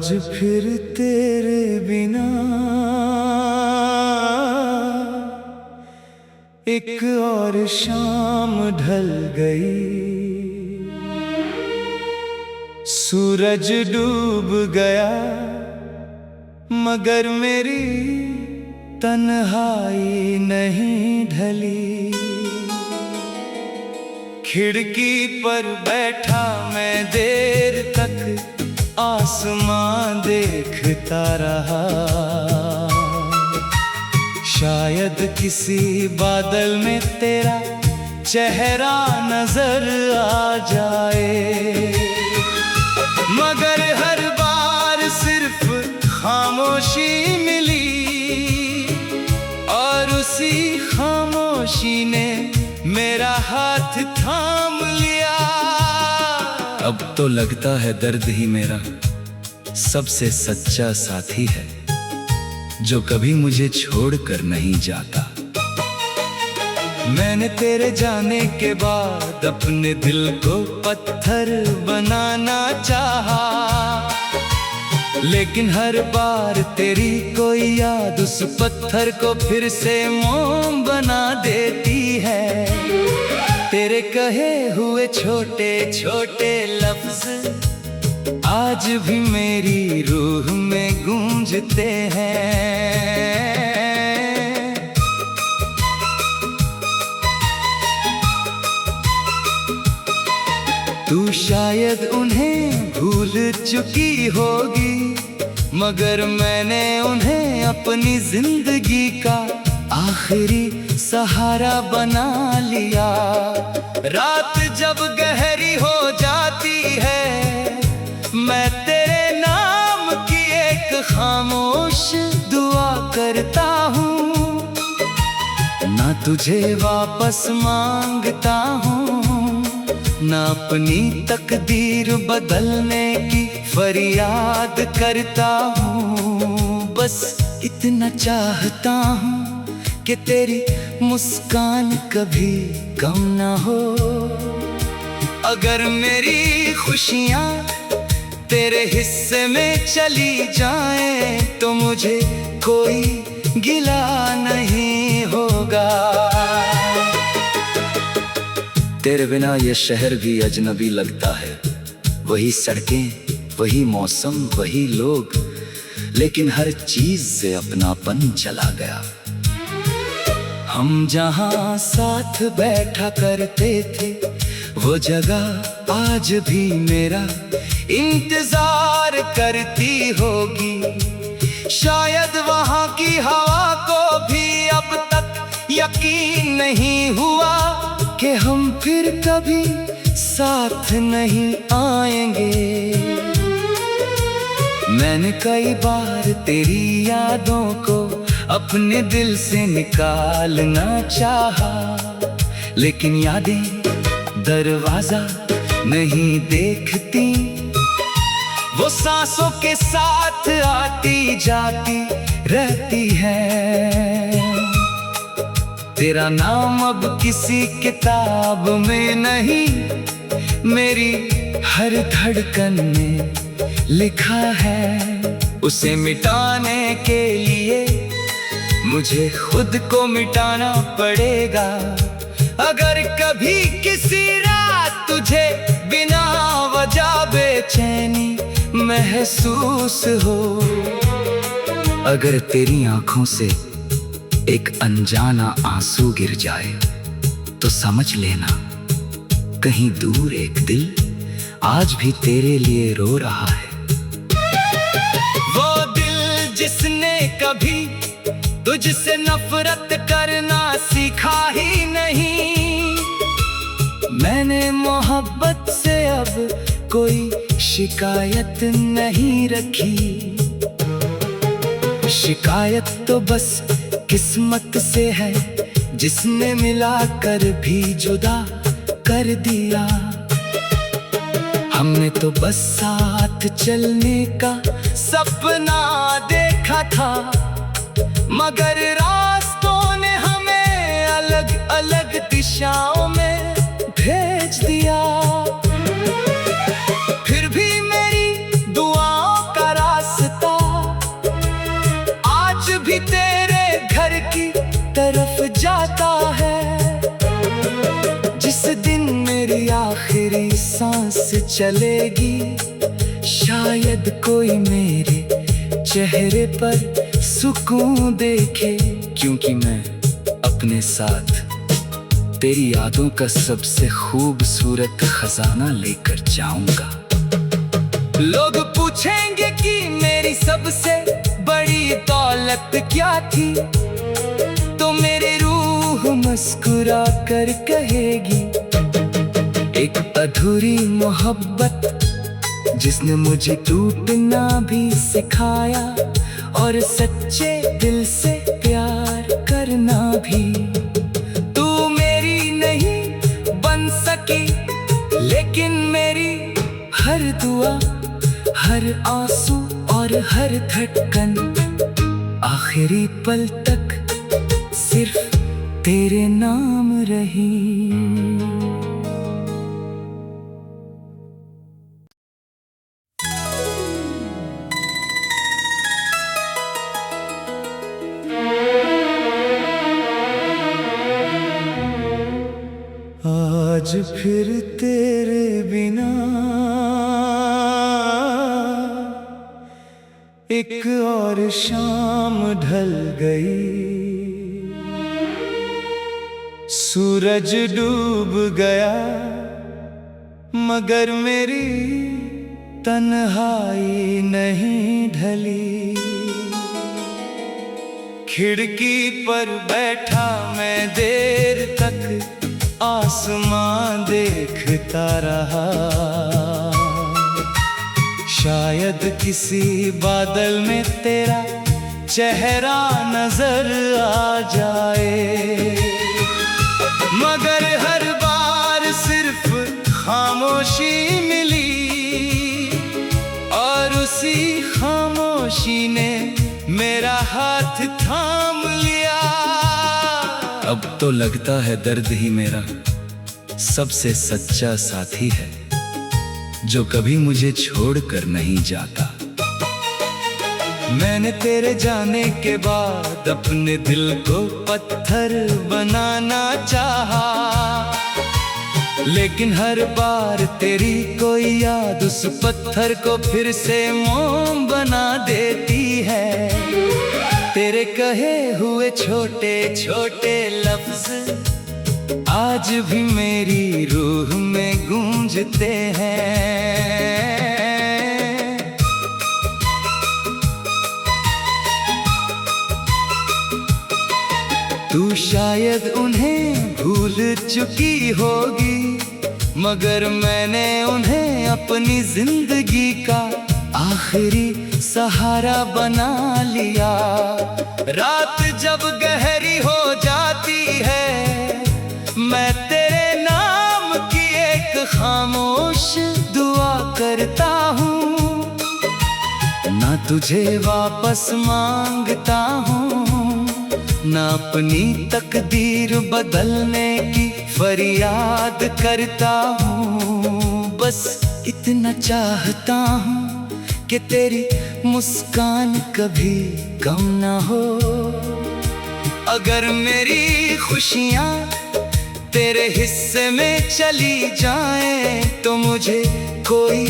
आज फिर तेरे बिना एक और शाम ढल गई। सूरज डूब गया मगर मेरी तन्हाई नहीं ढली। खिड़की पर बैठा मैं देर तक आसमां देखता रहा। शायद किसी बादल में तेरा चेहरा नजर आ जाए, मगर हर बार सिर्फ खामोशी मिली और उसी खामोशी ने मेरा हाथ थाम लिया। अब तो लगता है दर्द ही मेरा सबसे सच्चा साथी है, जो कभी मुझे छोड़कर नहीं जाता। मैंने तेरे जाने के बाद अपने दिल को पत्थर बनाना चाहा, लेकिन हर बार तेरी कोई याद उस पत्थर को फिर से मोम बना देती है। तेरे कहे हुए छोटे छोटे लफ्ज आज भी मेरी रूह में गूंजते हैं। तू शायद उन्हें भूल चुकी होगी, मगर मैंने उन्हें अपनी जिंदगी का आखिरी सहारा बना लिया। रात जब गहरी हो जाती है मैं तेरे नाम की एक खामोश दुआ करता हूँ। ना तुझे वापस मांगता हूँ, ना अपनी तकदीर बदलने की फरियाद करता हूँ। बस इतना चाहता हूँ कि तेरी मुस्कान कभी कम ना हो। अगर मेरी खुशियाँ तेरे हिस्से में चली जाएं तो मुझे कोई गिला नहीं होगा। तेरे बिना ये शहर भी अजनबी लगता है। वही सड़कें, वही मौसम, वही लोग, लेकिन हर चीज से अपनापन चला गया। हम जहाँ साथ बैठा करते थे वो जगह आज भी मेरा इंतजार करती होगी। शायद वहाँ की हवा को भी अब तक यकीन नहीं हुआ कि हम फिर कभी साथ नहीं आएंगे। मैंने कई बार तेरी यादों को अपने दिल से निकालना चाहा, लेकिन यादें दरवाजा नहीं देखती। वो सांसों के साथ आती जाती रहती है। तेरा नाम अब किसी किताब में नहीं, मेरी हर धड़कन में लिखा है। उसे मिटाने के लिए मुझे खुद को मिटाना पड़ेगा। अगर कभी किसी रात तुझे बिना वजह बेचैनी महसूस हो, अगर तेरी आंखों से एक अनजाना आंसू गिर जाए तो समझ लेना कहीं दूर एक दिल आज भी तेरे लिए रो रहा है। वो दिल जिसने कभी तुझसे नफरत करना सीखा ही नहीं। मैंने मोहब्बत से अब कोई शिकायत नहीं रखी। शिकायत तो बस किस्मत से है जिसने मिलाकर भी जुदा कर दिया। हमने तो बस साथ चलने का सपना देखा था, मगर रास्तों ने हमें अलग अलग दिशाओं में भेज दिया। फिर भी मेरी दुआओं का रास्ता से चलेगी। शायद कोई मेरे चेहरे पर सुकून देखे, क्योंकि मैं अपने साथ तेरी यादों का सबसे खूबसूरत खजाना लेकर जाऊंगा। लोग पूछेंगे कि मेरी सबसे बड़ी दौलत क्या थी, तो मेरी रूह मुस्कुरा कर कहेगी, एक अधूरी मोहब्बत जिसने मुझे टूटना भी सिखाया, और सच्चे दिल से प्यार करना भी। तू मेरी नहीं बन सकी, लेकिन मेरी हर दुआ, हर आंसू और हर धड़कन आखिरी पल तक सिर्फ तेरे नाम रही। आज फिर तेरे बिना एक और शाम ढल गई। सूरज डूब गया, मगर मेरी तन्हाई नहीं ढली। खिड़की पर बैठा मैं देर तक आसमां देखता रहा। शायद किसी बादल में तेरा चेहरा नजर आ जाए, मगर हर बार सिर्फ खामोशी मिली, और उसी खामोशी ने मेरा हाथ थाम लिया। अब तो लगता है दर्द ही मेरा सबसे सच्चा साथी है, जो कभी मुझे छोड़कर नहीं जाता। मैंने तेरे जाने के बाद अपने दिल को पत्थर बनाना चाहा, लेकिन हर बार तेरी कोई याद उस पत्थर को फिर से मोम बना देती है। तेरे कहे हुए छोटे छोटे लफ्ज आज भी मेरी रूह में गूंजते हैं। तू शायद उन्हें भूल चुकी होगी, मगर मैंने उन्हें अपनी जिंदगी का आखिरी सहारा बना लिया। रात जब गहरी हो जाती है, मैं तेरे नाम की एक खामोश दुआ करता हूँ। ना तुझे वापस मांगता हूँ, ना अपनी तकदीर बदलने की फरियाद करता हूँ। बस इतना चाहता हूँ कि तेरी मुस्कान कभी कम ना हो। अगर मेरी खुशियाँ तेरे हिस्से में चली जाएं, तो मुझे कोई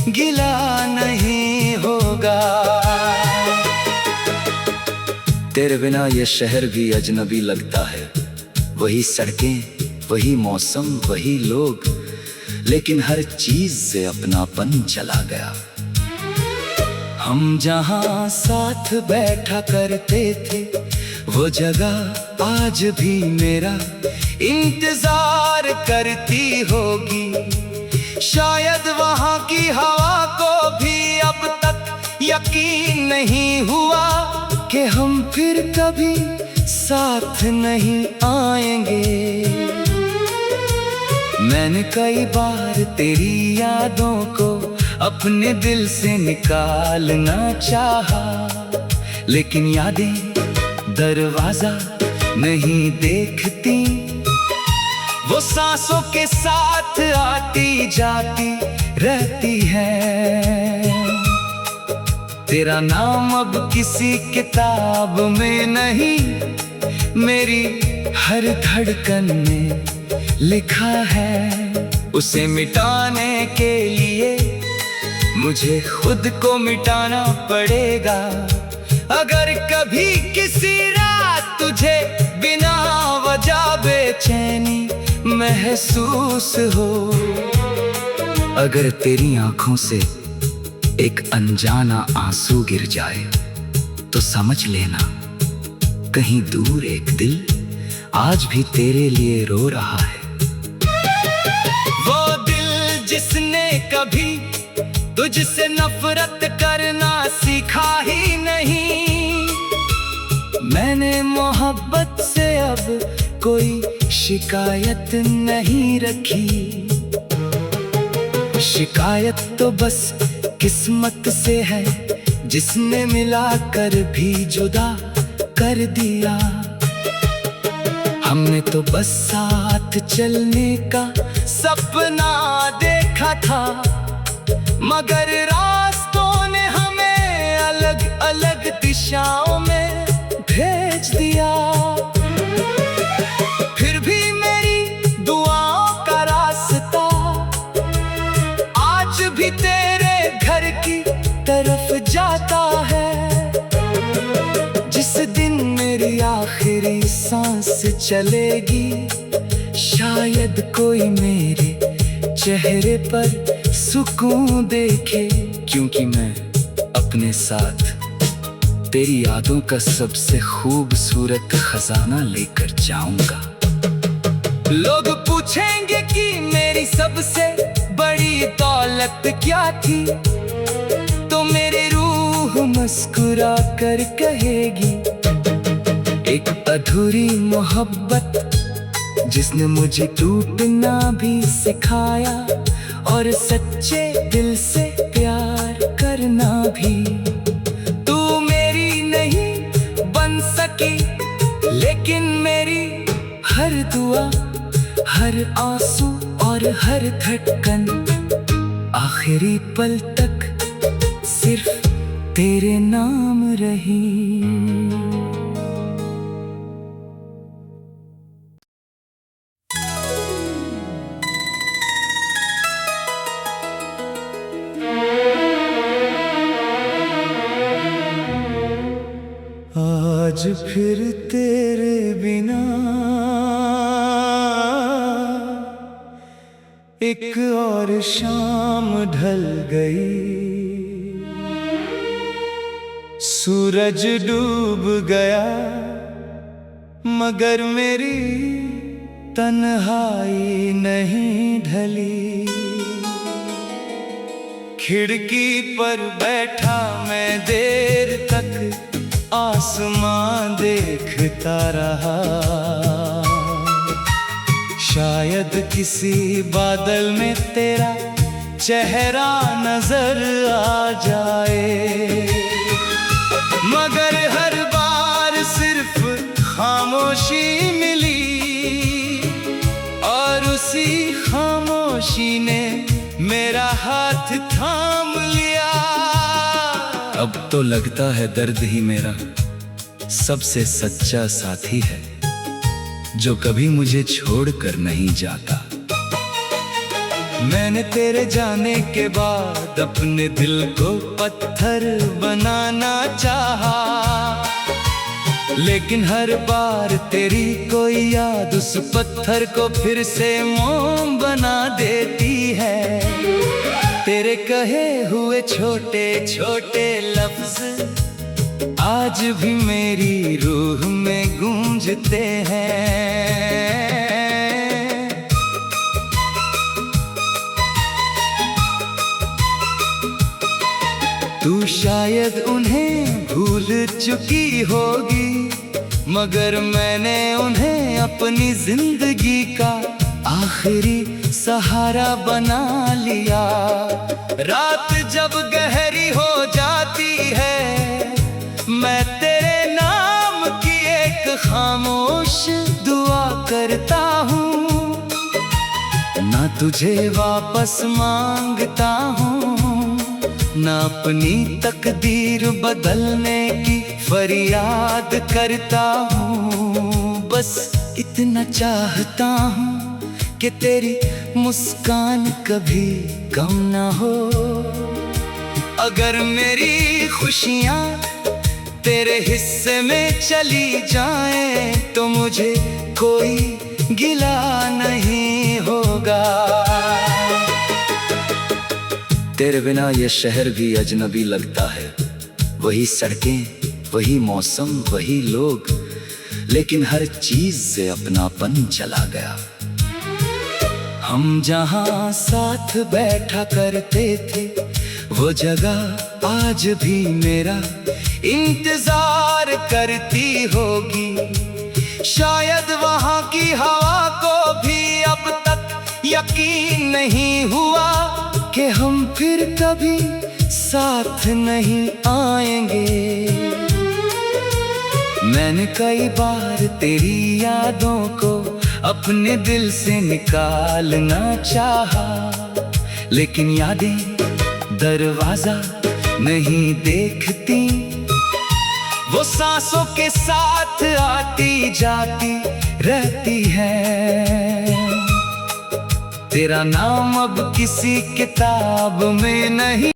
गिला नहीं होगा। तेरे बिना ये शहर भी अजनबी लगता है। वही सड़कें, वही मौसम, वही लोग, लेकिन हर चीज से अपनापन चला गया। हम जहाँ साथ बैठा करते थे, वो जगह आज भी मेरा इंतजार करती होगी। शायद वहाँ की हवा को भी अब तक यकीन नहीं हुआ कि हम फिर कभी साथ नहीं आएंगे। मैंने कई बार तेरी यादों को अपने दिल से निकालना चाहा, लेकिन यादें दरवाजा नहीं देखती। वो सांसों के साथ आती जाती रहती है। तेरा नाम अब किसी किताब में नहीं, मेरी हर धड़कन में लिखा है। उसे मिटाने के लिए मुझे खुद को मिटाना पड़ेगा। अगर कभी किसी रात तुझे बिना वजह बेचैनी महसूस हो, अगर तेरी आंखों से एक अनजाना आंसू गिर जाए तो समझ लेना कहीं दूर एक दिल आज भी तेरे लिए रो रहा है। वो दिल जिसने कभी तुझसे नफरत करना सीखा ही नहीं। मैंने मोहब्बत से अब कोई शिकायत नहीं रखी। शिकायत तो बस किस्मत से है जिसने मिलाकर भी जुदा कर दिया। हमने तो बस साथ चलने का सपना देखा था, मगर रास्तों ने हमें अलग अलग दिशाओं में भेज दिया। फिर भी मेरी दुआओं का रास्ता आज भी तेरे घर की तरफ जाता है। जिस दिन मेरी आखिरी सांस चलेगी, शायद कोई मेरे चेहरे पर सुकून देखे, क्योंकि मैं अपने साथ तेरी यादों का सबसे खूबसूरत खजाना लेकर जाऊंगा। लोग पूछेंगे कि मेरी सबसे बड़ी दौलत क्या थी, तो मेरी रूह मुस्कुरा कर कहेगी, एक अधूरी मोहब्बत जिसने मुझे टूटना भी सिखाया और सच्चे दिल से प्यार करना भी। तू मेरी नहीं बन सकी, लेकिन मेरी हर दुआ, हर आंसू और हर धड़कन आखिरी पल तक सिर्फ तेरे नाम रही। आज फिर तेरे बिना एक और शाम ढल गई। सूरज डूब गया, मगर मेरी तन्हाई नहीं ढली। खिड़की पर बैठा मैं देर तक आसमां देखता रहा। शायद किसी बादल में तेरा चेहरा नजर आ जाए, मगर हर बार सिर्फ खामोशी मिली, और उसी खामोशी ने मेरा हाथ थाम लिया। अब तो लगता है दर्द ही मेरा सबसे सच्चा साथी है, जो कभी मुझे छोड़कर नहीं जाता। मैंने तेरे जाने के बाद अपने दिल को पत्थर बनाना चाहा, लेकिन हर बार तेरी कोई याद उस पत्थर को फिर से मोम बना देती है। तेरे कहे हुए छोटे छोटे लफ्ज आज भी मेरी रूह में गूंजते हैं। तू शायद उन्हें भूल चुकी होगी, मगर मैंने उन्हें अपनी जिंदगी का आखिरी सहारा बना लिया। रात जब गहरी हो जाती है, मैं तेरे नाम की एक खामोश दुआ करता हूँ। ना तुझे वापस मांगता हूँ, ना अपनी तकदीर बदलने की फरियाद करता हूँ। बस इतना चाहता हूँ कि तेरी मुस्कान कभी कम ना हो। अगर मेरी खुशियाँ तेरे हिस्से में चली जाएं तो मुझे कोई गिला नहीं होगा। तेरे बिना ये शहर भी अजनबी लगता है, वही सड़कें, वही मौसम, वही लोग, लेकिन हर चीज से अपनापन चला गया। हम जहाँ साथ बैठा करते थे वो जगह आज भी मेरा इंतजार करती होगी। शायद वहाँ की हवा को भी अब तक यकीन नहीं हुआ कि हम फिर कभी साथ नहीं आएंगे। मैंने कई बार तेरी यादों को अपने दिल से निकालना चाहा, लेकिन यादें दरवाजा नहीं देखती। वो सांसों के साथ आती जाती रहती है। तेरा नाम अब किसी किताब में नहीं